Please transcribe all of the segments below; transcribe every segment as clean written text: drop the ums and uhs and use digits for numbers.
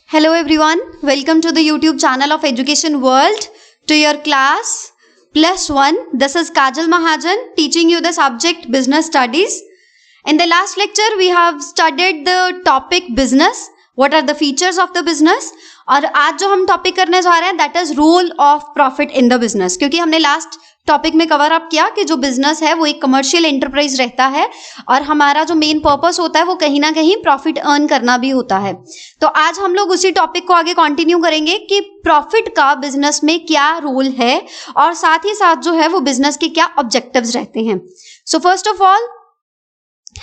Hello everyone, welcome to the YouTube channel of Education World. To your class +1, this is Kajal Mahajan teaching you the subject Business Studies. In the last lecture, we have studied the topic business. What are the features of the business? और आज जो हम topic करने जा रहे हैं that is role of profit in the business, क्योंकि हमने लास्ट टॉपिक में कवर अप किया कि जो बिजनेस है वो एक कमर्शियल एंटरप्राइज रहता है और हमारा जो मेन पर्पस होता है वो कहीं ना कहीं प्रॉफिट अर्न करना भी होता है। तो आज हम लोग उसी टॉपिक को आगे कंटिन्यू करेंगे कि प्रॉफिट का बिजनेस में क्या रोल है और साथ ही साथ जो है वो बिजनेस के क्या ऑब्जेक्टिव्स रहते हैं। So first of all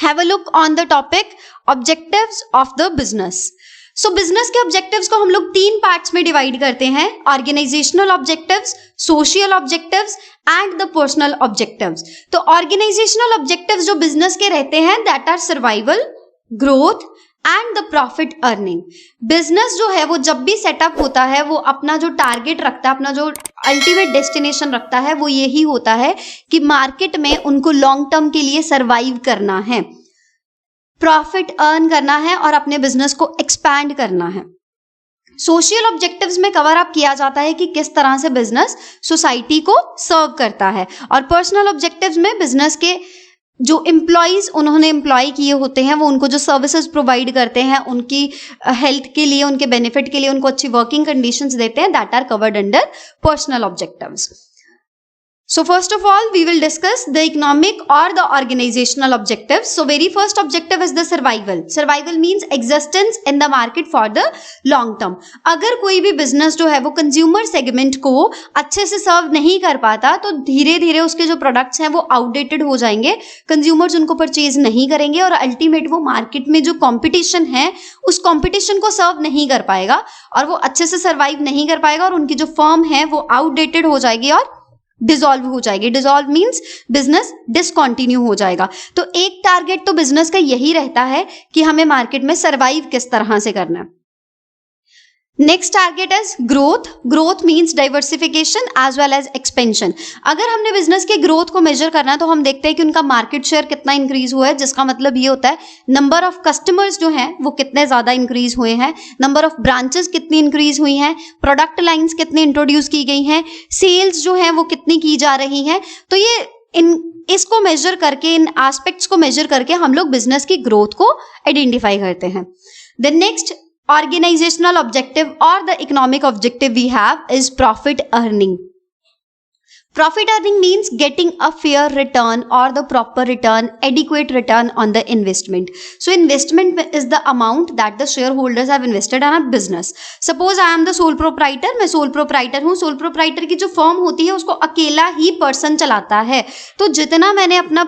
have a look on the topic objectives of the business. So business के ऑब्जेक्टिव्स को हम लोग 3 पार्ट्स में डिवाइड करते हैं, organisational objectives, social objectives and the personal objectives. तो ऑर्गेनाइजेशनल ऑब्जेक्टिव्स जो बिजनेस के रहते हैं that are survival, growth and the profit earning. Business जो है वो जब भी सेटअप होता है वो अपना जो टारगेट रखता है, अपना जो अल्टीमेट डेस्टिनेशन रखता है वो यही होता है कि मार्केट में उनको लॉन्ग टर्म के लिए सर्वाइव करना है, प्रॉफिट अर्न करना है और अपने बिजनेस को एक्सपैंड करना है। सोशल ऑब्जेक्टिव्स में कवर अप किया जाता है कि किस तरह से बिजनेस सोसाइटी को सर्व करता है, और पर्सनल ऑब्जेक्टिव्स में बिजनेस के जो एम्प्लॉयज उन्होंने एम्प्लॉय किए होते हैं वो उनको जो सर्विसेज प्रोवाइड करते हैं, उनकी हेल्थ के लिए, उनके बेनिफिट के लिए उनको अच्छी वर्किंग कंडीशंस देते हैं, that are covered under personal objectives. So first of all, we will discuss the economic or the organizational objectives. So very first objective is the survival. Survival means existence in the market for the long term. अगर कोई भी business जो है वो consumer segment को अच्छे से serve नहीं कर पाता तो धीरे धीरे उसके जो products हैं वो outdated हो जाएंगे, consumers उनको purchase नहीं करेंगे और ultimate वो market में जो competition है उस competition को serve नहीं कर पाएगा और वो अच्छे से survive नहीं कर पाएगा और उनकी जो firm है वो outdated हो जाएगी और डिसॉल्व हो जाएगी। डिसॉल्व मीन्स बिजनेस डिसकंटिन्यू हो जाएगा। तो एक टारगेट तो बिजनेस का यही रहता है कि हमें मार्केट में सर्वाइव किस तरह से करना है। Next target is growth. Growth means diversification as well as expansion. अगर हमने बिजनेस के ग्रोथ को मेजर करना है तो हम देखते हैं कि उनका मार्केट शेयर कितना इंक्रीज हुआ है, जिसका मतलब ये होता है नंबर ऑफ कस्टमर्स जो हैं वो कितने ज्यादा इंक्रीज हुए हैं, नंबर ऑफ ब्रांचेस कितनी इंक्रीज हुई हैं, प्रोडक्ट लाइंस कितनी इंट्रोड्यूस की गई हैं, सेल्स जो है वो कितनी की जा रही हैं। तो ये इसको मेजर करके, इन एस्पेक्ट्स को मेजर करके हम लोग बिजनेस की ग्रोथ को आइडेंटिफाई करते हैं। The next organizational objective or the economic objective we have is profit earning. Profit earning means getting a fair return or the proper return, adequate return on the investment. So investment is the amount that the shareholders have invested on a business. Suppose I am the sole proprietor, मैं sole proprietor हूँ। sole proprietor की जो firm होती है उसको अकेला ही person चलाता है, तो जितना मैंने अपना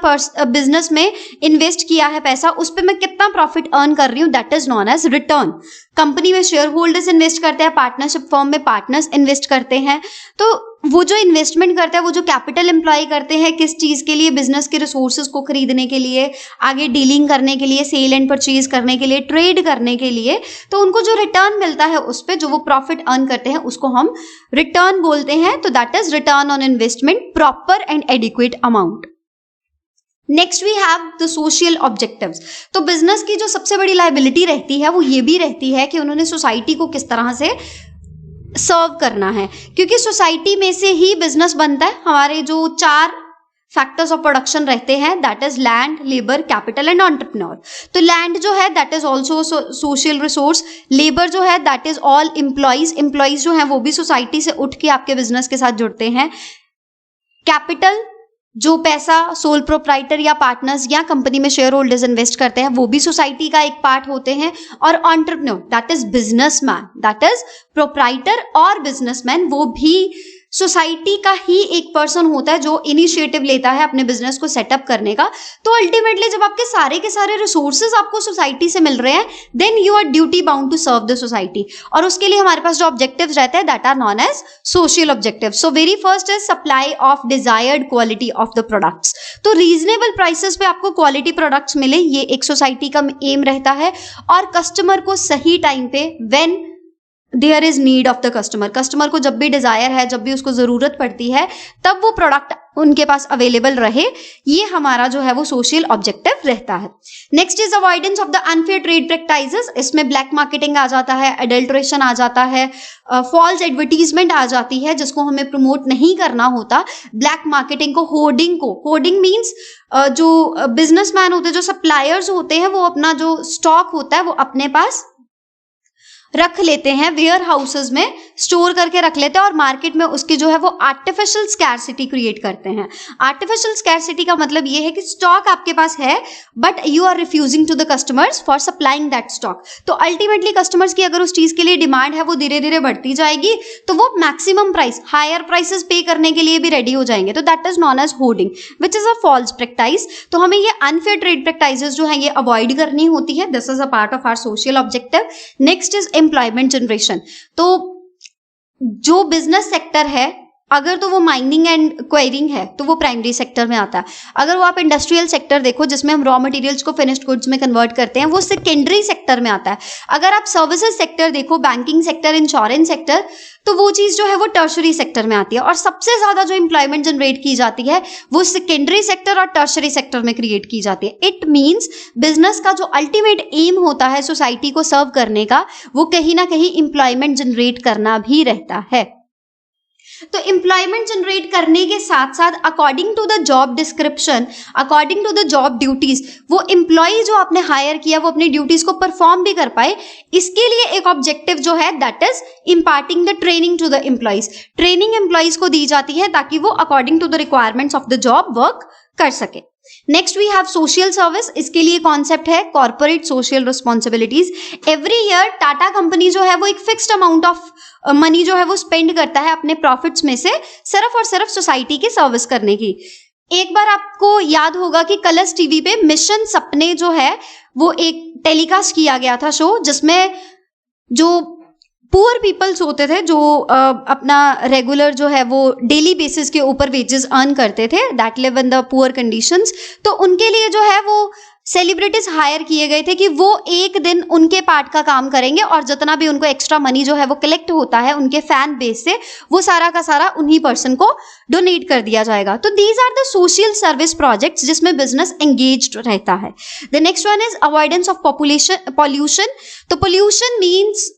business में invest किया है पैसा उस पर मैं कितना profit earn कर रही हूँ, that is known as return. Company में शेयर होल्डर्स इन्वेस्ट करते हैं, पार्टनरशिप फर्म में पार्टनर्स इन्वेस्ट करते हैं, तो वो जो इन्वेस्टमेंट करते हैं, वो जो कैपिटल एम्प्लॉय करते हैं किस चीज के लिए, बिजनेस के रिसोर्सेज को खरीदने के लिए, आगे डीलिंग करने के लिए, सेल एंड परचेज करने के लिए, ट्रेड करने के लिए, तो उनको जो रिटर्न मिलता है उस पे जो वो प्रॉफिट अर्न करते हैं उसको हम रिटर्न बोलते हैं। तो that is return on investment, proper and adequate amount. Next we have the social objectives. तो बिजनेस की जो सबसे बड़ी लायबिलिटी रहती है वो ये भी रहती है कि उन्होंने सोसाइटी को किस तरह से सर्व करना है, क्योंकि सोसाइटी में से ही बिजनेस बनता है। हमारे जो 4 फैक्टर्स ऑफ प्रोडक्शन रहते हैं that is land, labour, capital and entrepreneur. तो लैंड जो है that is also social resource, labour जो है that is all employees, employees जो है वो भी सोसाइटी से उठ के आपके बिजनेस के साथ जुड़ते हैं। कैपिटल जो पैसा सोल प्रोप्राइटर या पार्टनर्स या कंपनी में शेयर होल्डर्स इन्वेस्ट करते हैं वो भी सोसाइटी का एक पार्ट होते हैं, और entrepreneur that is businessman, that is proprietor और बिजनेसमैन, वो भी सोसाइटी का ही एक पर्सन होता है जो इनिशिएटिव लेता है अपने बिजनेस को सेटअप करने का। तो अल्टीमेटली जब आपके सारे के सारे रिसोर्सेज आपको सोसाइटी से मिल रहे हैं then you are duty bound to serve the society, और उसके लिए हमारे पास जो ऑब्जेक्टिव्स रहते हैं that are known as social objectives. So very first is supply of desired quality of the products. तो रीजनेबल प्राइसेस पे आपको क्वालिटी प्रोडक्ट्स मिले, ये एक सोसाइटी का एम रहता है, और कस्टमर को सही टाइम पे when there is need of the customer, customer को जब भी डिजायर है, जब भी उसको जरूरत पड़ती है तब वो प्रोडक्ट उनके पास अवेलेबल रहे, ये हमारा जो है वो सोशल ऑब्जेक्टिव रहता है। Next is avoidance of the unfair trade practices. इसमें ब्लैक मार्केटिंग आ जाता है, एडल्ट्रेशन आ जाता है, फॉल्स एडवर्टीजमेंट आ जाती है जिसको हमें प्रमोट नहीं करना होता। ब्लैक मार्केटिंग को, होर्डिंग मीन्स जो बिजनेसमैन होते हैं, जो सप्लायर्स होते हैं, वो अपना जो स्टॉक होता है वो अपने पास रख लेते हैं, वेयर हाउसेस में स्टोर करके रख लेते हैं और मार्केट में उसकी जो है वो आर्टिफिशियल स्कैरसिटी क्रिएट करते हैं। आर्टिफिशियल स्कैरसिटी का मतलब ये है कि स्टॉक आपके पास है but you are refusing to the customers for supplying that stock. तो अल्टीमेटली कस्टमर्स की अगर उस चीज के लिए डिमांड है वो धीरे धीरे बढ़ती जाएगी, तो वो मैक्सिमम प्राइस, हायर प्राइसेस पे करने के लिए भी रेडी हो जाएंगे। तो that is known as hoarding which is a false practice. तो हमें ये अनफेयर ट्रेड प्रैक्टिसेस जो है ये अवॉइड करनी होती है। This is a part of our social objective. Next is employment generation. तो जो बिजनेस सेक्टर है, अगर तो वो माइनिंग एंड क्वेरिंग है तो वो प्राइमरी सेक्टर में आता है। अगर वो आप इंडस्ट्रियल सेक्टर देखो जिसमें हम रॉ मटेरियल्स को फिनिश्ड गुड्स में कन्वर्ट करते हैं, वो सेकेंडरी सेक्टर में आता है। अगर आप सर्विसेज सेक्टर देखो, बैंकिंग सेक्टर, इंश्योरेंस सेक्टर, तो वो चीज जो है वो टर्शरी सेक्टर में आती है। और सबसे ज्यादा जो एम्प्लॉयमेंट जनरेट की जाती है वो सेकेंडरी सेक्टर और टर्शरी सेक्टर में क्रिएट की जाती है। इट मीन्स बिजनेस का जो अल्टीमेट एम होता है सोसाइटी को सर्व करने का, वो कहीं ना कहीं एम्प्लॉयमेंट जनरेट करना भी रहता है। तो एम्प्लॉयमेंट जनरेट करने के साथ साथ according to the job description, according to the job duties, वो एम्प्लॉय जो आपने हायर किया वो अपनी ड्यूटीज को परफॉर्म भी कर पाए, इसके लिए एक ऑब्जेक्टिव जो है that is imparting the training to the employees. Training employees को दी जाती है ताकि वो according to the requirements of the job work कर सके। Next we have social service. इसके लिए कॉन्सेप्ट है corporate social responsibilities. Every year Tata company जो है वो एक फिक्स्ड अमाउंट ऑफ मनी जो है वो स्पेंड करता है अपने प्रॉफिट्स में से सिर्फ और सिर्फ सोसाइटी की सर्विस करने की। एक बार आपको याद होगा कि कलर्स टीवी पे मिशन सपने जो है वो एक टेलीकास्ट किया गया था शो, जिसमें जो पुअर पीपल्स होते थे, जो अपना रेगुलर जो है वो डेली बेसिस के ऊपर वेजेस अर्न करते थे, that live in the poor conditions, तो उनके लिए जो है वो सेलिब्रिटीज हायर किए गए थे कि वो एक दिन उनके पार्ट का काम करेंगे और जितना भी उनको एक्स्ट्रा मनी जो है वो कलेक्ट होता है उनके फैन बेस से, वो सारा का सारा उन्हीं पर्सन को डोनेट कर दिया जाएगा। तो these are the social service projects जिसमें बिजनेस एंगेज्ड रहता है। The next one is avoidance of pollution. तो पॉल्यूशन मीन्स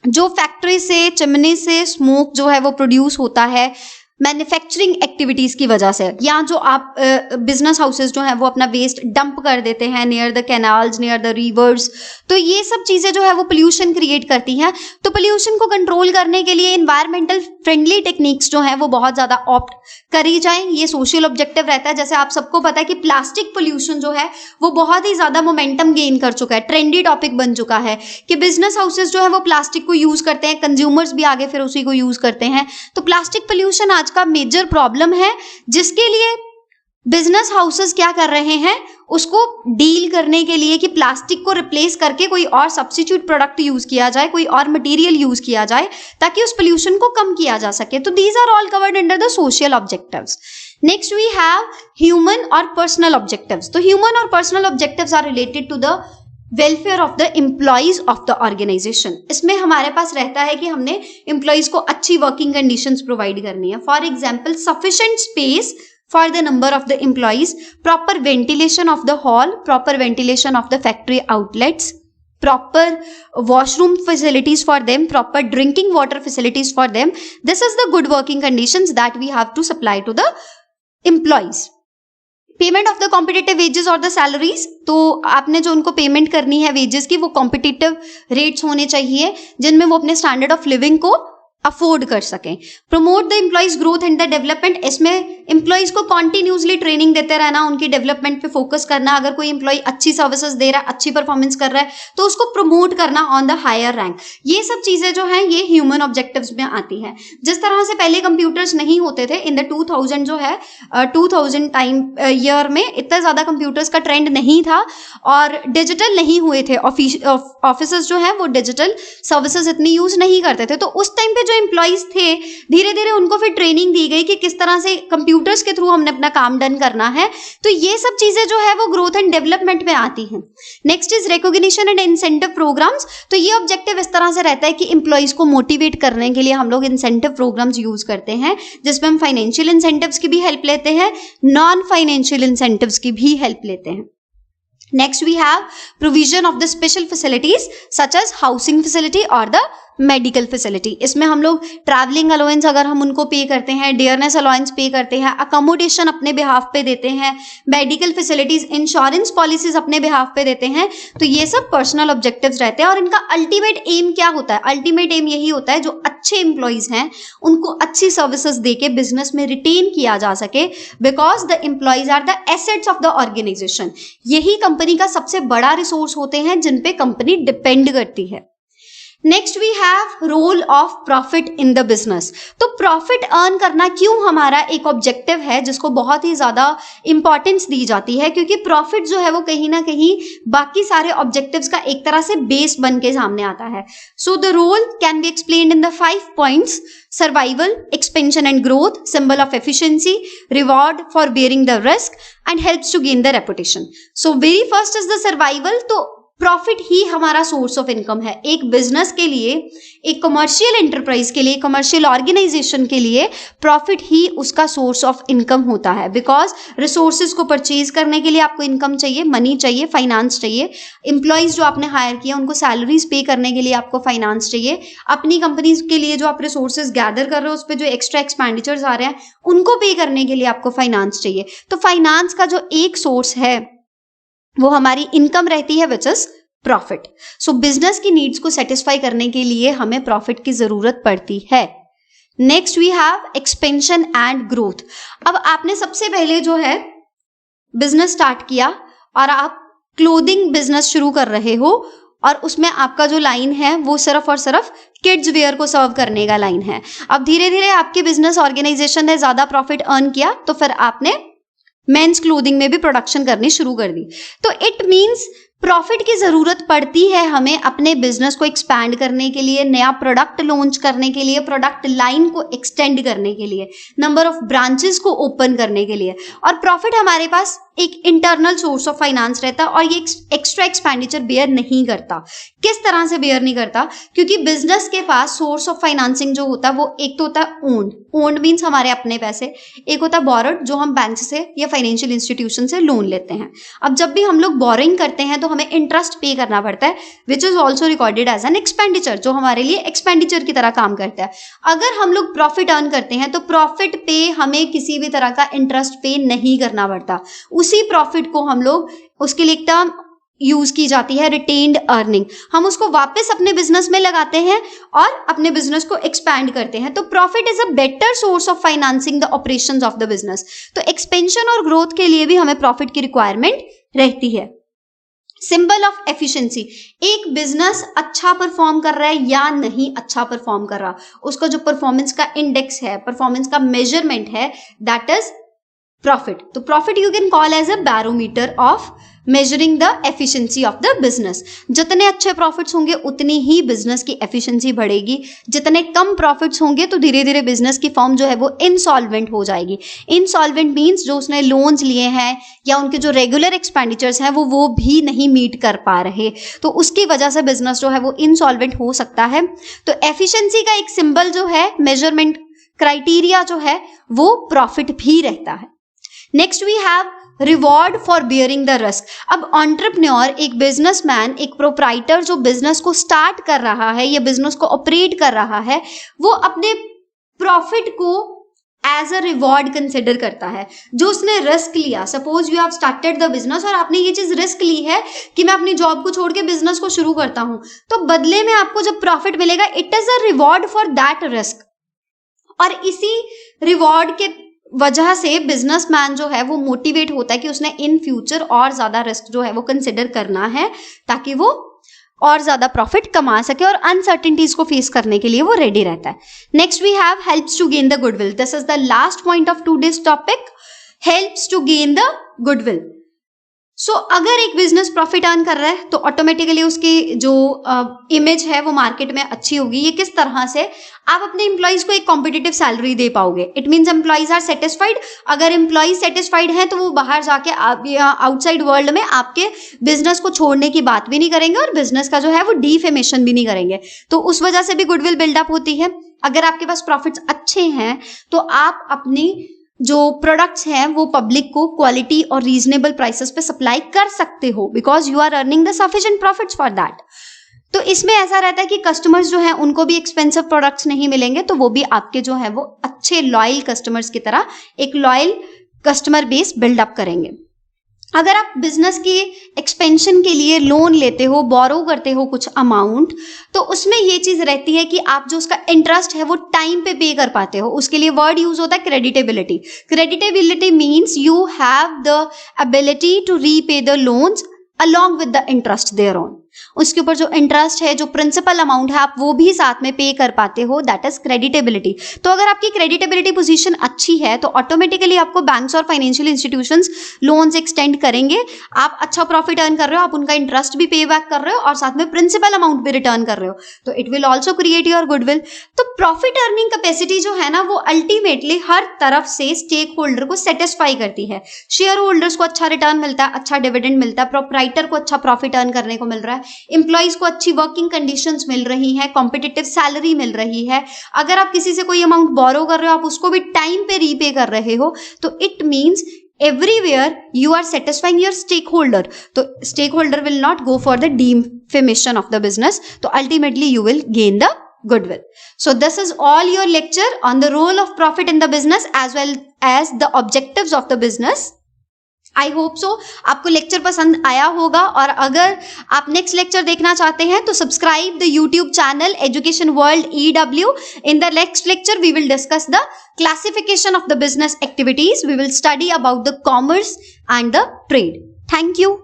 जो फैक्ट्री से, चिमनी से स्मोक जो है वो प्रोड्यूस होता है मैन्युफैक्चरिंग एक्टिविटीज की वजह से, या जो आप बिजनेस हाउसेस जो हैं वो अपना वेस्ट डंप कर देते हैं near the canals, near the reverse, तो ये सब चीजें जो है वो पोल्यूशन क्रिएट करती हैं। तो पोल्यूशन को कंट्रोल करने के लिए एनवायरमेंटल फ्रेंडली टेक्निक्स जो हैं वो बहुत ज्यादा ऑप्ट करी जाएं, ये सोशल ऑब्जेक्टिव रहता है। जैसे आप सबको पता है कि प्लास्टिक पोल्यूशन जो है वो बहुत ही ज्यादा मोमेंटम गेन कर चुका है, ट्रेंडी टॉपिक बन चुका है कि बिजनेस हाउसेस जो है वो प्लास्टिक को यूज करते हैं, कंज्यूमर्स भी आगे फिर उसी को यूज करते हैं। तो प्लास्टिक पोल्यूशन आज का मेजर प्रॉब्लम है, जिसके लिए बिजनेस हाउसेस क्या कर रहे हैं, उसको डील करने के लिए कि प्लास्टिक को रिप्लेस करके कोई और सब्स्टिट्यूट प्रोडक्ट यूज किया जाए, कोई और मटेरियल यूज किया जाए ताकि उस पोल्यूशन को कम किया जा सके। तो these are all covered under the social objectives. Next we have human और पर्सनल ऑब्जेक्टिव्स। तो ह्यूमन और personal objectives are related to the welfare of the employees of the organisation. इसमें हमारे पास रहता है कि हमने एम्प्लॉइज को अच्छी वर्किंग कंडीशंस प्रोवाइड करनी है। For example sufficient space for the number of the employees, proper ventilation of the hall, proper ventilation of the factory outlets, proper washroom facilities for them, proper drinking water facilities for them. This is the good working conditions that we have to supply to the employees. Payment of the competitive wages और the salaries. तो आपने जो उनको payment करनी है wages की, वो competitive rates होने चाहिए जिनमें वो अपने स्टैंडर्ड ऑफ लिविंग को अफोर्ड कर सकें। Promote the employees growth and the development. इसमें एम्प्लॉइज को कॉन्टिन्यूसली ट्रेनिंग देते रहना, उनकी डेवलपमेंट पे फोकस करना। अगर कोई एम्प्लॉय अच्छी सर्विसेज दे रहा है, अच्छी परफॉर्मेंस कर रहा है, तो उसको प्रमोट करना ऑन द हायर रैंक। ये सब चीजें जो हैं ये ह्यूमन ऑब्जेक्टिव्स में आती हैं। जिस तरह से पहले कंप्यूटर्स नहीं होते थे, इन द 2000 जो है 2000 टाइम ईयर में इतना ज्यादा कंप्यूटर्स का ट्रेंड नहीं था और डिजिटल नहीं हुए थे, ऑफिसेस जो है वो डिजिटल सर्विसेज इतनी यूज नहीं करते थे। तो उस टाइम पे जो जो एम्प्लॉइज थे धीरे धीरे उनको फिर ट्रेनिंग दी गई कि किस तरह से कंप्यूटर्स के थ्रू हमने अपना काम डन करना है। तो ये सब चीजें जो है वो ग्रोथ एंड डेवलपमेंट में आती हैं। Next is recognition and incentive programmes. तो ये ऑब्जेक्टिव इस तरह से रहता है कि एम्प्लॉइज को मोटिवेट करने के लिए हम लोग इंसेंटिव प्रोग्राम्स यूज करते हैं, जिसमें हम फाइनेंशियल इंसेंटिव्स की भी हेल्प लेते हैं, नॉन फाइनेंशियल इंसेंटिव्स की भी हेल्प लेते हैं। Next we have provision of the special facilities such as housing facility or the medical facility. इसमें हम लोग ट्रैवलिंग अलाउंस अगर हम उनको पे करते हैं, डियरनेस अलाउंस पे करते हैं, अकोमोडेशन अपने बिहाफ पे देते हैं, मेडिकल फैसिलिटीज, इंश्योरेंस पॉलिसीज अपने बिहाफ पे देते हैं। तो ये सब पर्सनल ऑब्जेक्टिव्स रहते हैं और इनका अल्टीमेट एम क्या होता है? अल्टीमेट एम यही होता है जो अच्छे एम्प्लॉइज हैं उनको अच्छी सर्विसेज देके बिजनेस में रिटेन किया जा सके, because the employees are the assets of the organisation. यही कंपनी का सबसे बड़ा रिसोर्स होते हैं जिन पे कंपनी डिपेंड करती है। Next we have role of profit in the business. तो प्रॉफिट अर्न करना क्यों हमारा एक ऑब्जेक्टिव है जिसको बहुत ही ज्यादा इंपॉर्टेंस दी जाती है, क्योंकि प्रॉफिट जो है वो कहीं ना कहीं बाकी सारे ऑब्जेक्टिव्स का एक तरह से बेस बन के सामने आता है। So the role can be explained in the 5 points: survival, expansion and growth, symbol of efficiency, reward for bearing the risk and helps to gain the reputation. So very first is the survival. तो profit ही हमारा source of income है। एक business के लिए, एक commercial enterprise के लिए, कमर्शियल ऑर्गेनाइजेशन के लिए प्रॉफिट ही उसका सोर्स ऑफ इनकम होता है, बिकॉज रिसोर्सेज को परचेज करने के लिए आपको इनकम चाहिए, मनी चाहिए, फाइनेंस चाहिए। एम्प्लॉइज जो आपने हायर किया उनको सैलरीज पे करने के लिए आपको फाइनेंस चाहिए। अपनी कंपनीज के लिए जो आप रिसोर्सेज गैदर कर रहे हो उस पर जो एक्स्ट्रा एक्सपेंडिचर्स आ रहे हैं उनको पे करने के लिए आपको फाइनेंस चाहिए। तो फाइनेंस का जो एक सोर्स है वो हमारी इनकम रहती है, which is profit. So business की नीड्स को सेटिस्फाई करने के लिए हमें प्रॉफिट की जरूरत पड़ती है। Next we have expansion and growth. अब आपने सबसे पहले जो है बिजनेस स्टार्ट किया और आप क्लोथिंग बिजनेस शुरू कर रहे हो और उसमें आपका जो लाइन है वो सिर्फ और सिर्फ किड्स वेयर को सर्व करने का लाइन है। अब धीरे धीरे आपके बिजनेस ऑर्गेनाइजेशन ने ज्यादा प्रॉफिट अर्न किया तो फिर आपने मेंस क्लोथिंग में भी प्रोडक्शन करनी शुरू कर दी। तो इट मींस प्रॉफिट की जरूरत पड़ती है हमें अपने बिजनेस को एक्सपैंड करने के लिए, नया प्रोडक्ट लॉन्च करने के लिए, प्रोडक्ट लाइन को एक्सटेंड करने के लिए, नंबर ऑफ ब्रांचेस को ओपन करने के लिए। और प्रॉफिट हमारे पास एक इंटरनल सोर्स ऑफ फाइनेंस रहता है और ये एक्स्ट्रा एक्सपेंडिचर बेयर नहीं करता। किस तरह से बेयर नहीं करता? क्योंकि बिजनेस के पास सोर्स ऑफ फाइनेंसिंग जो होता है वो एक तो होता है ओन्ड मीन्स हमारे अपने पैसे, एक होता है बोरोड जो हम बैंक से या फाइनेंशियल इंस्टीट्यूशन से लोन लेते हैं। अब जब भी हम लोग बोरिंग करते हैं तो हमें इंटरेस्ट पे करना पड़ता है, which is also recorded as an expenditure, जो हमारे लिए एक्सपेंडिचर की तरह काम करता है। अगर हम लोग प्रॉफिट अर्न करते हैं तो प्रॉफिट पे हमें किसी भी तरह का इंटरेस्ट पे नहीं करना पड़ता। उसी प्रॉफिट को हम लोग, उसके लिए एक टर्म यूज की जाती है रिटेन्ड अर्निंग, हम उसको वापस अपने बिजनेस में लगाते हैं और अपने बिजनेस को एक्सपैंड करते हैं। तो profit is a better source of financing the operations of the business. तो एक्सपेंशन और ग्रोथ के लिए भी हमें प्रॉफिट की रिक्वायरमेंट रहती है। सिंबल ऑफ एफिशिएंसी, एक बिजनेस अच्छा परफॉर्म कर रहा है या नहीं अच्छा परफॉर्म कर रहा, उसका जो परफॉर्मेंस का इंडेक्स है, परफॉर्मेंस का मेजरमेंट है, दैट इज प्रॉफिट। तो profit you can call as a barometer of measuring the efficiency of the business. जितने अच्छे प्रॉफिट्स होंगे उतनी ही बिजनेस की एफिशिएंसी बढ़ेगी, जितने कम प्रॉफिट्स होंगे तो धीरे धीरे बिजनेस की फर्म जो है वो इनसॉल्वेंट हो जाएगी। इनसॉल्वेंट मीन्स जो उसने लोन्स लिए हैं या उनके जो रेगुलर एक्सपेंडिचर्स हैं वो भी नहीं मीट कर पा रहे, तो उसकी वजह से बिजनेस जो है वो इनसॉल्वेंट हो सकता है। तो एफिशिएंसी का एक सिंबल जो है, मेजरमेंट क्राइटेरिया जो है वो प्रॉफिट भी रहता है। Next we have reward for bearing the risk. अब एंटरप्रेन्योर, एक बिजनेसमैन, एक प्रोप्राइटर जो बिजनेस को स्टार्ट कर रहा है या बिजनेस को ऑपरेट कर रहा है, वो अपने प्रॉफिट को एज अ रिवॉर्ड कंसिडर करता है। जो उसने रिस्क लिया, suppose you have started the business और आपने ये चीज रिस्क ली है कि मैं अपनी जॉब को छोड़ के बिजनेस को शुरू करता हूं, तो बदले में आपको जब प्रॉफिट मिलेगा it is a reward for that risk. और इसी रिवॉर्ड के वजह से बिजनेसमैन जो है वो मोटिवेट होता है कि उसने इन फ्यूचर और ज्यादा रिस्क जो है वो कंसिडर करना है ताकि वो और ज्यादा प्रॉफिट कमा सके और अनसर्टेनिटीज को फेस करने के लिए वो रेडी रहता है। Next we have helps to gain the goodwill. This is the last point of today's topic, helps to gain the goodwill. So अगर एक बिजनेस प्रॉफिट अर्न कर रहा है तो ऑटोमेटिकली उसकी जो इमेज है वो मार्केट में अच्छी होगी। ये किस तरह से, आप अपने एम्प्लॉइज को एक कॉम्पिटिटिव सैलरी दे पाओगे। It means employees are satisfied. अगर एम्प्लॉइज सेटिस्फाइड हैं तो वो बाहर जाके आउटसाइड वर्ल्ड में आपके बिजनेस को छोड़ने की बात भी नहीं करेंगे और बिजनेस का जो है वो डिफेमेशन भी नहीं करेंगे। तो उस वजह से भी गुडविल बिल्डअप होती है। अगर आपके पास प्रॉफिट्स अच्छे हैं तो आप अपनी जो प्रोडक्ट्स हैं वो पब्लिक को क्वालिटी और रीजनेबल प्राइसेस पे सप्लाई कर सकते हो, because you are earning the sufficient profits for that. तो इसमें ऐसा रहता है कि कस्टमर्स जो हैं उनको भी एक्सपेंसिव प्रोडक्ट्स नहीं मिलेंगे, तो वो भी आपके जो है वो अच्छे लॉयल कस्टमर्स की तरह एक लॉयल कस्टमर बेस बिल्डअप करेंगे। अगर आप बिजनेस की एक्सपेंशन के लिए लोन लेते हो, बोरो करते हो कुछ अमाउंट, तो उसमें ये चीज रहती है कि आप जो उसका इंटरेस्ट है वो टाइम पे कर पाते हो। उसके लिए वर्ड यूज होता है creditability. Creditability means you have the ability to repay the loans along with the interest thereon. उसके ऊपर जो इंटरेस्ट है, जो प्रिंसिपल अमाउंट है, आप वो भी साथ में पे कर पाते हो। That is creditability. तो अगर आपकी क्रेडिटेबिलिटी पोजीशन अच्छी है तो ऑटोमेटिकली आपको बैंक्स और फाइनेंशियल इंस्टीट्यूशंस लोन्स एक्सटेंड करेंगे। आप अच्छा प्रॉफिट अर्न कर रहे हो, आप उनका इंटरेस्ट भी पे बैक कर रहे हो और साथ में प्रिंसिपल अमाउंट भी रिटर्न कर रहे हो, तो it will also create your goodwill. तो प्रॉफिट अर्निंग कैपेसिटी जो है ना वो अल्टीमेटली हर तरफ से स्टेक होल्डर को सेटिस्फाई करती है। शेयर होल्डर्स को अच्छा रिटर्न मिलता है, अच्छा डिविडेंड मिलता है, प्रोप्राइटर को अच्छा प्रॉफिट अर्न करने को मिल रहा है, एम्प्लॉइज को अच्छी वर्किंग कंडीशंस मिल रही हैं, कॉम्पिटिटिव सैलरी मिल रही है। अगर आप किसी से कोई अमाउंट बोरो कर रहे हो, आप उसको भी टाइम पे रीपे कर रहे हो, तो it means everywhere you are satisfying your stakeholder. तो stakeholder will not go for the defamation of the business, तो ultimately you will gain the goodwill. So this is all your lecture on the role of profit in the business as well as the objectives of the business. I hope so आपको lecture पसंद आया होगा, और अगर आप next lecture देखना चाहते हैं तो subscribe the YouTube channel education world EW. In the next lecture we will discuss the classification of the business activities. We will study about the commerce and the trade. Thank you.